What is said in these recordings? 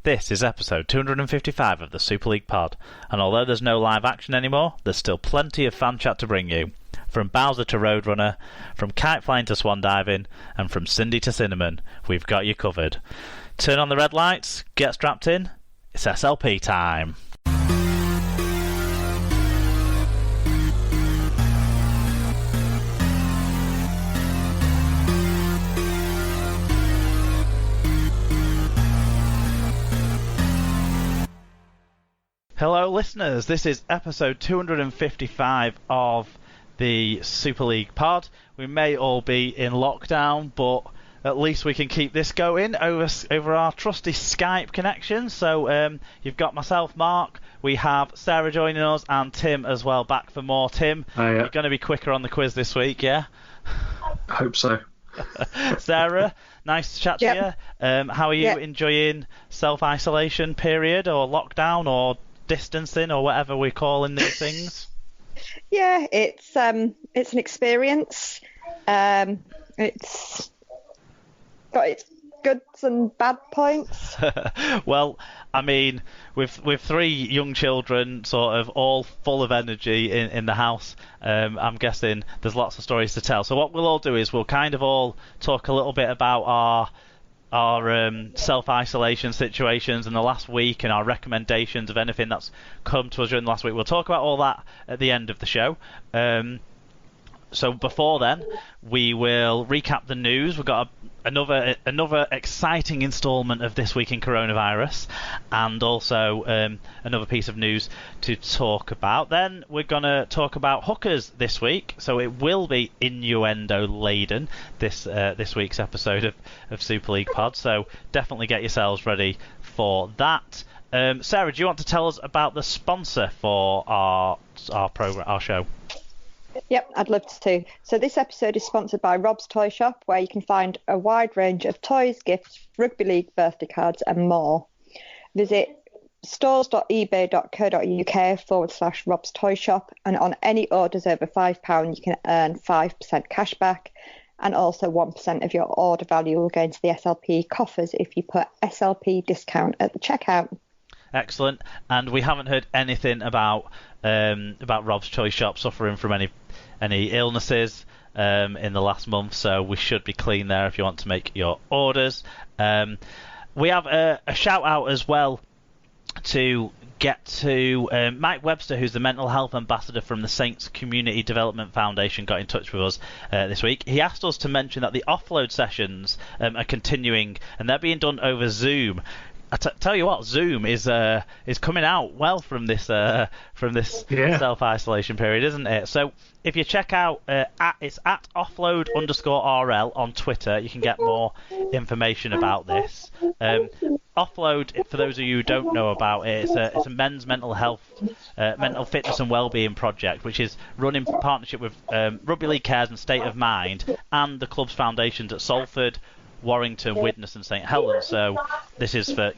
This is episode 255 of the Super League pod, and although there's no live action anymore, there's still plenty of fan chat to bring you. From Bowser to Roadrunner, from kite flying to swan diving, and from Cindy to Cinnamon, we've got you covered. Turn on the red lights, get strapped in, it's SLP time. Hello listeners, this is episode 255 of the Super League pod. We may all be in lockdown, but at least we can keep this going over our trusty Skype connection. So you've got myself, Mark, we have Sarah joining us, and Tim as well, back for more. Tim, you're going to be quicker on the quiz this week, yeah? I hope so. Sarah, nice to chat to you. How are you enjoying self-isolation period, or lockdown, or distancing, or whatever we're calling these things? Yeah, it's an experience. It's got its goods and bad points. Well, I mean, with three young children, sort of all full of energy in the house, I'm guessing there's lots of stories to tell. So what we'll all do is we'll kind of all talk a little bit about our self-isolation situations in the last week and our recommendations of anything that's come to us during the last week. We'll talk about all that at the end of the show. So before then, we will recap the news. We've got another exciting instalment of This Week in Coronavirus, and also another piece of news to talk about. Then we're going to talk about hookers this week, so it will be innuendo-laden, this week's episode of Super League Pod, so definitely get yourselves ready for that. Sarah, do you want to tell us about the sponsor for our program, our show? Yep, I'd love to. So this episode is sponsored by Rob's Toy Shop, where you can find a wide range of toys, gifts, rugby league, birthday cards and more. Visit stores.ebay.co.uk/Rob's Toy Shop, and on any orders over £5 you can earn 5% cash back, and also 1% of your order value will go into the SLP coffers if you put SLP discount at the checkout. Excellent. And we haven't heard anything about Rob's Toy Shop suffering from any illnesses in the last month, so we should be clean there if you want to make your orders. We have a shout out as well to get to Mike Webster, who's the mental health ambassador from the Saints Community Development Foundation, got in touch with us this week. He asked us to mention that the offload sessions are continuing, and they're being done over Zoom. Tell you what, Zoom is coming out well from this self-isolation period, isn't it? So if you check out it's at offload_RL on Twitter, you can get more information about this. Offload, for those of you who don't know about it, it's a men's mental health, mental fitness and wellbeing project, which is run in partnership with Rugby League Cares and State of Mind and the club's foundations at Salford, Warrington, Widnes and St Helens. So this is for,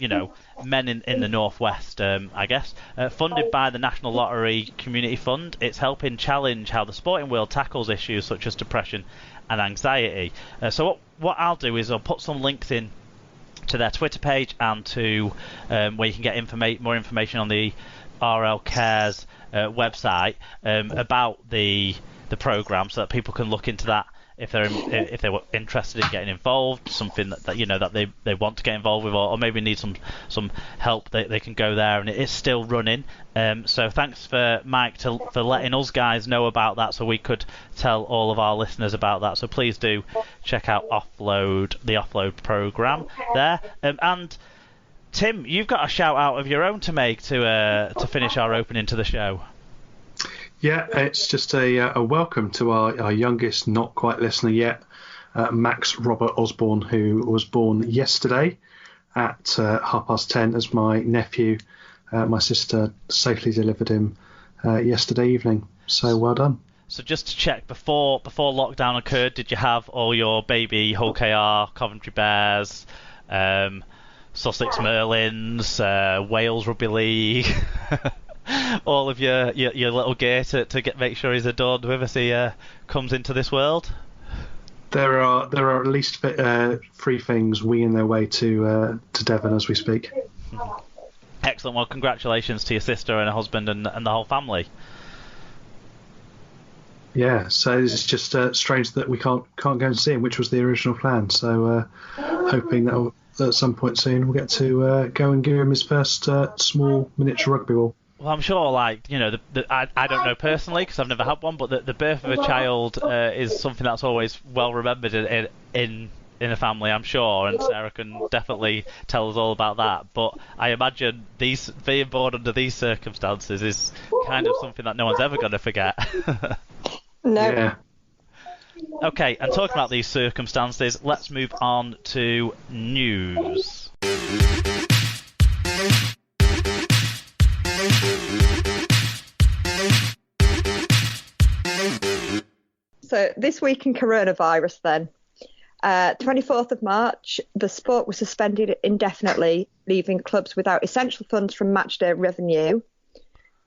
men in the northwest, I guess. Funded by the National Lottery Community Fund, it's helping challenge how the sporting world tackles issues such as depression and anxiety. So what I'll do is I'll put some links in to their Twitter page and to where you can get more information on the RL Cares website about the programme, so that people can look into that if they were interested in getting involved, something that they want to get involved with, or maybe need some help. They can go there, and it is still running. So thanks for Mike for letting us guys know about that, so we could tell all of our listeners about that. So please do check out the Offload program there. And Tim, you've got a shout out of your own to make to finish our opening to the show. Yeah, it's just a welcome to our youngest, not quite listener yet, Max Robert Osborne, who was born yesterday at 10:30 as my nephew. My sister safely delivered him yesterday evening. So well done. So just to check, before lockdown occurred, did you have all your baby Hull KR, Coventry Bears, Sussex Merlins, Wales Rugby League? All of your little gear to make sure he's adored with as he comes into this world? There are at least 3 things winging their way to Devon as we speak. Excellent. Well, congratulations to your sister and her husband and the whole family. Yeah, so it's just strange that we can't go and see him, which was the original plan. So hoping that at some point soon we'll get to go and give him his first small miniature rugby ball. Well, I'm sure, I don't know personally because I've never had one, but the birth of a child is something that's always well remembered in a family, I'm sure, and Sarah can definitely tell us all about that. But I imagine being born under these circumstances is kind of something that no one's ever going to forget. No. Yeah. Okay, and talking about these circumstances, let's move on to news. So this week in coronavirus then. 24th of March, the sport was suspended indefinitely, leaving clubs without essential funds from matchday revenue.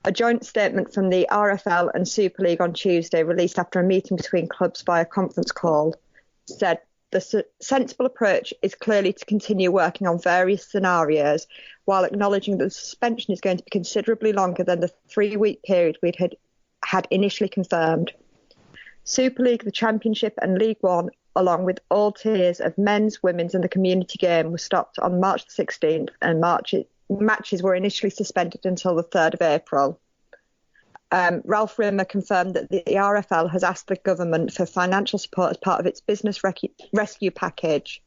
A joint statement from the RFL and Super League on Tuesday, released after a meeting between clubs via conference call, said the sensible approach is clearly to continue working on various scenarios while acknowledging that the suspension is going to be considerably longer than the 3-week period we'd had initially confirmed. Super League, the Championship and League One, along with all tiers of men's, women's and the community game, were stopped on March the 16th and matches were initially suspended until the 3rd of April. Ralph Rimmer confirmed that the RFL has asked the government for financial support as part of its business rescue package.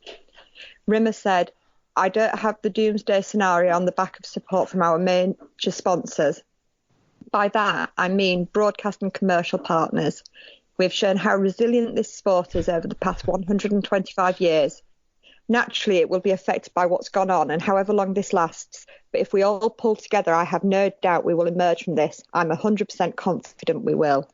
Rimmer said, "I don't have the doomsday scenario on the back of support from our major sponsors. By that, I mean broadcast and commercial partners. We've shown how resilient this sport is over the past 125 years. Naturally, it will be affected by what's gone on and however long this lasts. But if we all pull together, I have no doubt we will emerge from this. I'm 100% confident we will."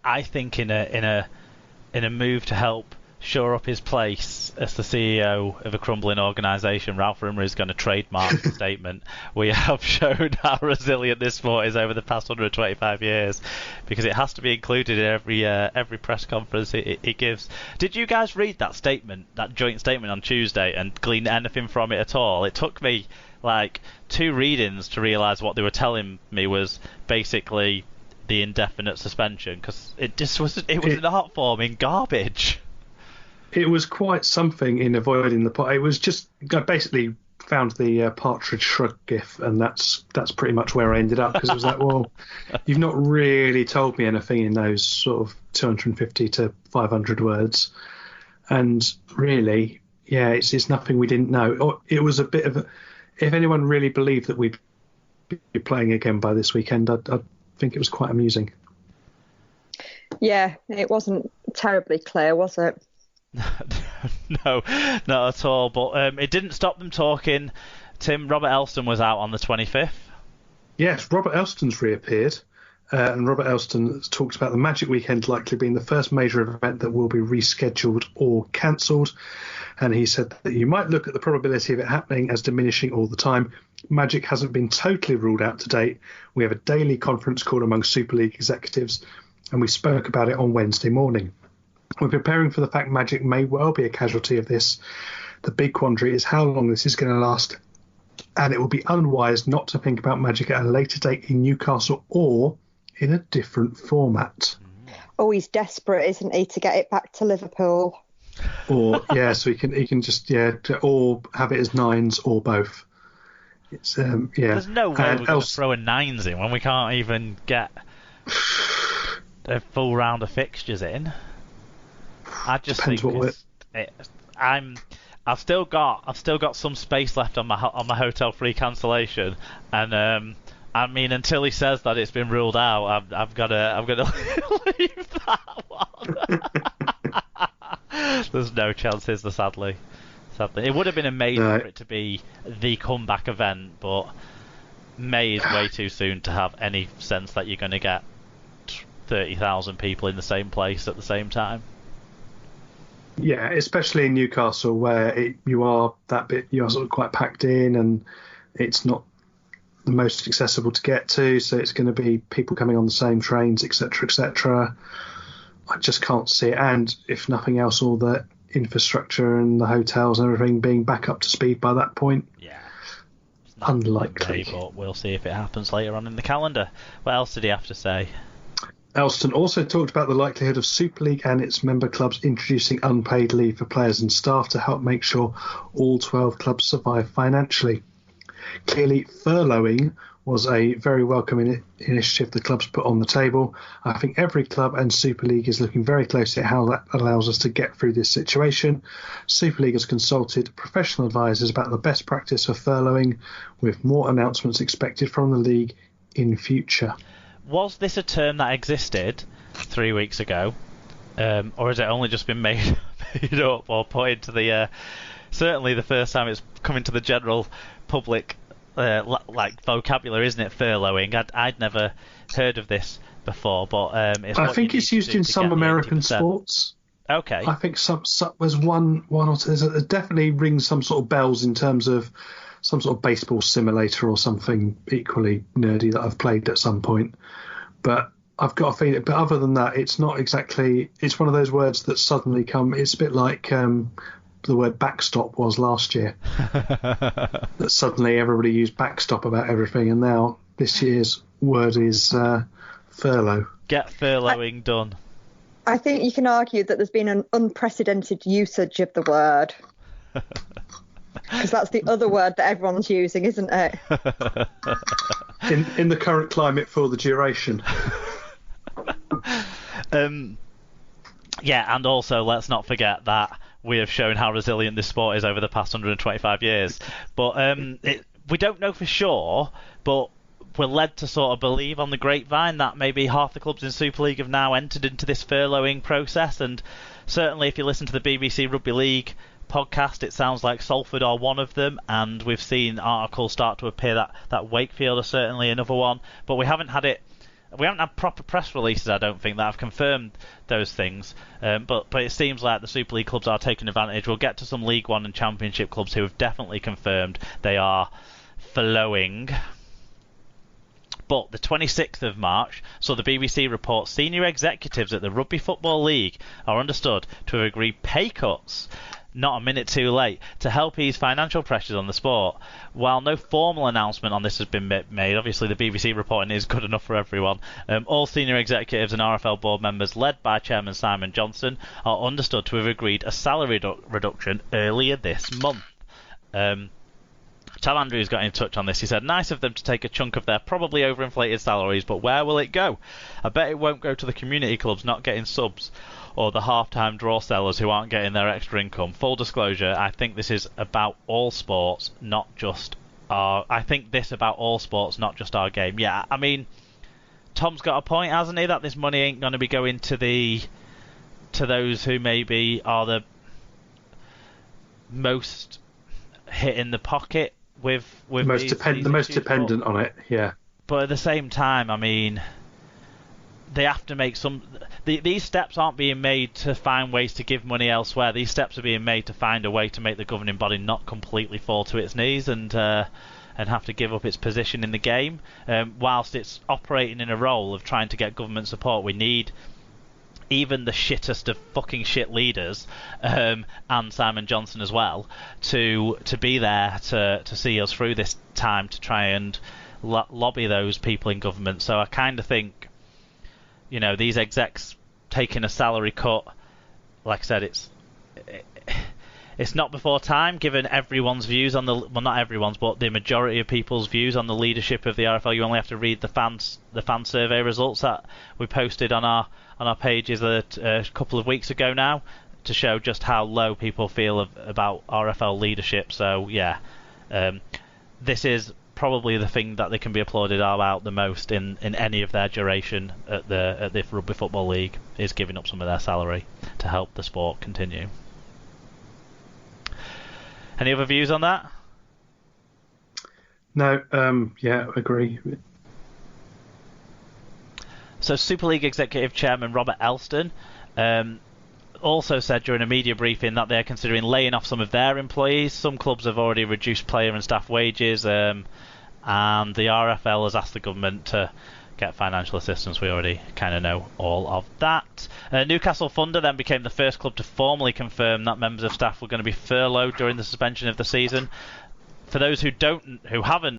I think in a move to help shore up his place as the CEO of a crumbling organisation, Ralph Rimmer is going to trademark the statement. We have shown how resilient this sport is over the past 125 years, because it has to be included in every press conference it gives. Did you guys read that statement, that joint statement on Tuesday, and glean anything from it at all? It took me 2 readings to realise what they were telling me was basically the indefinite suspension, because it was an art form in garbage. It was quite something in avoiding the pot. It was just, I basically found the Partridge Shrug gif, and that's pretty much where I ended up, because it was like, well, you've not really told me anything in those sort of 250 to 500 words, and really, yeah, it's nothing we didn't know. It was a bit of a, if anyone really believed that we'd be playing again by this weekend, I'd think it was quite amusing. Yeah, it wasn't terribly clear, was it? No, not at all. But it didn't stop them talking. Tim, Robert Elston was out on the 25th. Yes, Robert Elston's reappeared. And Robert Elston talked about the Magic Weekend likely being the first major event that will be rescheduled or cancelled. And he said that you might look at the probability of it happening as diminishing all the time. Magic hasn't been totally ruled out to date. We have a daily conference call among Super League executives, and we spoke about it on Wednesday morning. We're preparing for the fact Magic may well be a casualty of this. The big quandary is how long this is going to last, and it will be unwise not to think about Magic at a later date in Newcastle or in a different format. Oh, he's desperate, isn't he, to get it back to Liverpool? Or yeah, so he can just or have it as 9s or both. It's yeah. There's no way we're going to throw a 9s in when we can't even get a full round of fixtures in. I just Depends think I've still got some space left on my hotel free cancellation, and I mean, until he says that it's been ruled out, I'm gonna leave that one. There's no chances, sadly. It would have been amazing for it to be the comeback event, but May is way too soon to have any sense that you're going to get 30,000 people in the same place at the same time. Yeah, especially in Newcastle, where you are sort of quite packed in, and it's not the most accessible to get to, so it's going to be people coming on the same trains, etc., etc. I just can't see it, and if nothing else, all the infrastructure and the hotels and everything being back up to speed by that point. Yeah, unlikely. But we'll see if it happens later on in the calendar. What else did he have to say? Elston also talked about the likelihood of Super League and its member clubs introducing unpaid leave for players and staff to help make sure all 12 clubs survive financially. Clearly, furloughing was a very welcome initiative the clubs put on the table. I think every club and Super League is looking very closely at how that allows us to get through this situation. Super League has consulted professional advisors about the best practice for furloughing, with more announcements expected from the league in future. Was this a term that existed 3 weeks ago, or has it only just been made up or put into the... certainly the first time it's come into the general public vocabulary, isn't it, furloughing? I'd never heard of this before, but I think it's used in some American sports. Okay. I think there's one or two. It definitely rings some sort of bells in terms of some sort of baseball simulator or something equally nerdy that I've played at some point. But I've got a feeling. But other than that, it's not exactly. It's one of those words that suddenly come. It's a bit like the word backstop was last year. That suddenly everybody used backstop about everything, and now this year's word is furlough. Get furloughing done. I think you can argue that there's been an unprecedented usage of the word. Because that's the other word that everyone's using, isn't it? in the current climate for the duration. Yeah, and also let's not forget that we have shown how resilient this sport is over the past 125 years. But we don't know for sure, but we're led to sort of believe on the grapevine that maybe half the clubs in Super League have now entered into this furloughing process. And certainly if you listen to the BBC Rugby League podcast, it sounds like Salford are one of them, and we've seen articles start to appear that Wakefield are certainly another one, but we haven't had proper press releases, I don't think, that have confirmed those things, but it seems like the Super League clubs are taking advantage. We'll get to some League One and Championship clubs who have definitely confirmed they are furloughing. But the 26th of March saw the BBC report senior executives at the Rugby Football League are understood to have agreed pay cuts, not a minute too late, to help ease financial pressures on the sport. While no formal announcement on this has been made, obviously the BBC reporting is good enough for everyone, all senior executives and RFL board members, led by Chairman Simon Johnson, are understood to have agreed a salary reduction earlier this month. Tal Andrews got in touch on this. He said, nice of them to take a chunk of their probably overinflated salaries, but where will it go? I bet it won't go to the community clubs not getting subs, or the half-time draw sellers who aren't getting their extra income. Full disclosure, I think this is about all sports, not just our... I think this about all sports, not just our game. Yeah, I mean, Tom's got a point, hasn't he, that this money ain't going to be going to those who maybe are the most hit in the pocket with the most dependent on it, yeah. But at the same time, I mean, they have to make some... These steps aren't being made to find ways to give money elsewhere. These steps are being made to find a way to make the governing body not completely fall to its knees and have to give up its position in the game. Whilst it's operating in a role of trying to get government support, we need even the shittest of fucking shit leaders, and Simon Johnson as well, to be there to see us through this time, to try and lobby those people in government. So I kind of think, you know, these execs taking a salary cut, like I said, it's not before time, given everyone's views on not everyone's, but the majority of people's views on the leadership of the RFL. You only have to read the fan survey results that we posted on our pages a couple of weeks ago now, to show just how low people feel about RFL leadership. So yeah, this is probably the thing that they can be applauded about the most in any of their duration at the Rugby Football League, is giving up some of their salary to help the sport continue. Any other views on that? No, yeah, agree. So Super League Executive Chairman Robert Elston also said during a media briefing that they're considering laying off some of their employees. Some clubs have already reduced player and staff wages, and the RFL has asked the government to get financial assistance. We already kind of know all of that. Newcastle Thunder then became the first club to formally confirm that members of staff were going to be furloughed during the suspension of the season. for those who haven't